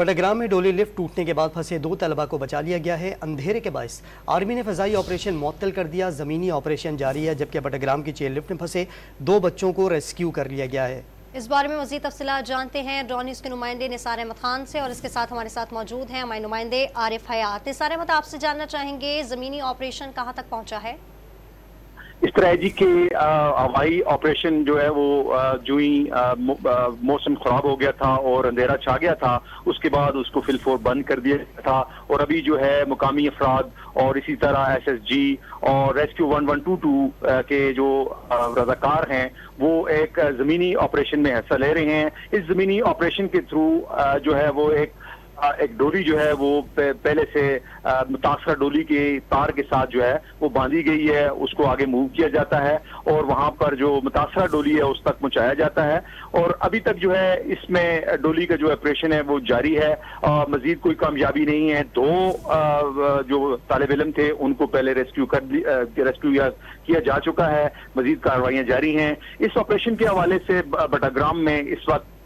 बटाग्राम में डोली लिफ्ट टूटने के बाद फंसे 2 तलबा को बचा लिया गया है। अंधेरे के बायस आर्मी ने फ़ज़ाई ऑपरेशन मुअत्तल कर दिया। ज़मीनी ऑपरेशन जारी है, जबकि बटाग्राम की चेयर लिफ्ट में फंसे 2 बच्चों को रेस्क्यू कर लिया गया है। इस बारे में मज़ीद तफ़सीलात जानते हैं डॉन न्यूज़ के नुमाइंदे निसार अहमद खान से, और इसके साथ हमारे साथ मौजूद हैं हमारे नुमाइंदे आरिफ हयात। निसार अहमद, आपसे जानना चाहेंगे ज़मीनी ऑपरेशन कहाँ तक पहुँचा है? इस तरह जी के हवाई ऑपरेशन जो है वो जो ही मौसम खराब हो गया था और अंधेरा छा गया था, उसके बाद उसको फिलफोर बंद कर दिया गया था। और अभी जो है मुकामी अफराद और इसी तरह SSG और रेस्क्यू 1122 के जो रज़ाकार हैं वो एक ज़मीनी ऑपरेशन में हिस्सा ले रहे हैं। इस ज़मीनी ऑपरेशन के थ्रू जो है वो एक डोली जो है वो पहले से मुतासरा डोली के तार के साथ जो है वो बांधी गई है, उसको आगे मूव किया जाता है और वहां पर जो मुतासरा डोली है उस तक पहुंचाया जाता है। और अभी तक जो है इसमें डोली का जो ऑपरेशन है वो जारी है। मजीद कोई कामयाबी नहीं है। 2 जो तालिब इल्म थे उनको पहले रेस्क्यू किया जा चुका है। मजीद कार्रवाइयां जारी हैं। इस ऑपरेशन के हवाले से बटाग्राम में इस वक्त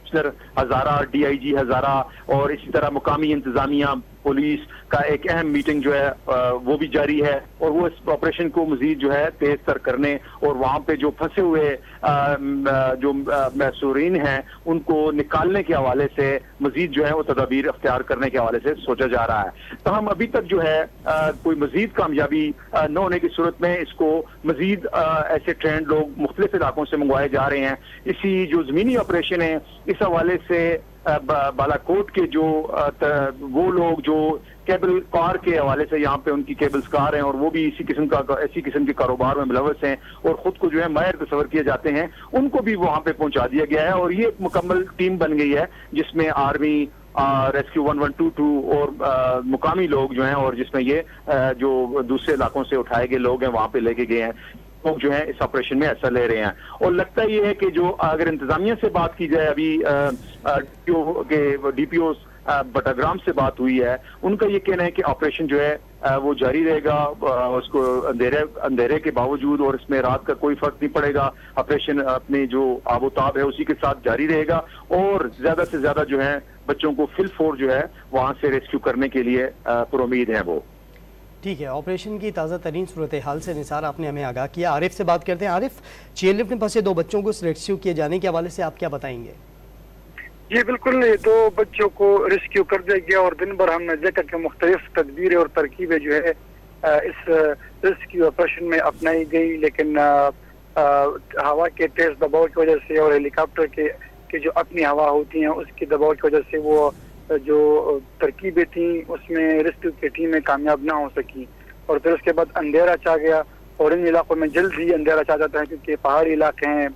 हजारा, DIG हजारा और इसी तरह मुकामी इंतजामिया पुलिस का एक अहम मीटिंग जो है वो भी जारी है, और वो इस ऑपरेशन को मजीद जो है तेज तर करने और वहां पे जो फंसे हुए जो महसूरीन हैं उनको निकालने के हवाले से मजीद जो है वो तदाबीर अख्तियार करने के हवाले से सोचा जा रहा है। तो हम अभी तक जो है कोई मजीद कामयाबी न होने की सूरत में इसको मजीद ऐसे ट्रेंड लोग मुख्तलिफ इलाकों से मंगवाए जा रहे हैं। इसी जो जमीनी ऑपरेशन है इस हवाले से बालाकोट के जो वो लोग जो केबल कार के हवाले से यहाँ पे उनकी केबल्स कार हैं और वो भी इसी किस्म के कारोबार में मुलव्वस हैं और खुद को जो है माहिर तस्वर किए जाते हैं, उनको भी वहां पे पहुंचा दिया गया है। और ये एक मुकम्मल टीम बन गई है जिसमें आर्मी, रेस्क्यू 1122 और मुकामी लोग जो हैं, और जिसमें ये जो दूसरे इलाकों से उठाए गए लोग हैं वहां पे लेके गए हैं, लोग जो है इस ऑपरेशन में हिस्सा ले रहे हैं। और लगता ये है कि जो अगर इंतजामिया से बात की जाए, अभी DPO बटाग्राम से बात हुई है, उनका ये कहना है कि ऑपरेशन जो है वो जारी रहेगा। उसको अंधेरे के बावजूद और इसमें रात का कोई फर्क नहीं पड़ेगा। ऑपरेशन अपने जो आबोताब है उसी के साथ जारी रहेगा और ज्यादा से ज्यादा जो है बच्चों को फिलफोर जो है वहां से रेस्क्यू करने के लिए पुरुम्मीद है वो। ठीक है, ऑपरेशन की ताज़ा तरीन सूरत हाल से निसार आपने हमें आगाह किया। आरिफ से बात करते हैं। आरिफ, चेयर लिफ्ट में फंसे 2 बच्चों को रेस्क्यू किए जाने के हवाले से आप क्या बताएंगे? जी बिल्कुल, 2 बच्चों को रेस्क्यू कर दिया गया और दिन भर हमने देखा कि मुख्तलिफ तदबीरें और तरकीबें जो है इस रेस्क्यू ऑपरेशन में अपनाई गई, लेकिन हवा के तेज दबाव की वजह से और हेलीकॉप्टर के जो अपनी हवा होती है उसकी दबाव की वजह से वो जो तरकीबें थी उसमें रेस्क्यू की टीमें कामयाब ना हो सकी। और फिर उसके बाद अंधेरा छा गया और इन इलाकों में जल्द ही अंधेरा छा जाता है क्योंकि पहाड़ी इलाके हैं।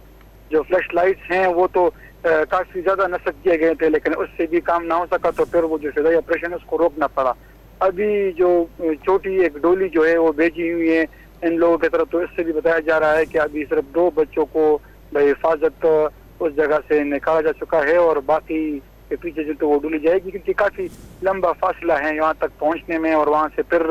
जो फ्लैश लाइट्स हैं वो तो काफी ज्यादा नस्ब किए गए थे, लेकिन उससे भी काम ना हो सका तो फिर वो जो फिजाई ऑपरेशन है उसको रोकना पड़ा। अभी जो छोटी एक डोली जो है वो भेजी हुई है इन लोगों की तरफ, तो इससे भी बताया जा रहा है कि अभी सिर्फ 2 बच्चों को हिफाजत उस जगह से निकाला जा चुका है और बाकी के पीछे जो तो वो डोली जाएगी, क्योंकि काफी लंबा फासला है यहाँ तक पहुँचने में और वहाँ से फिर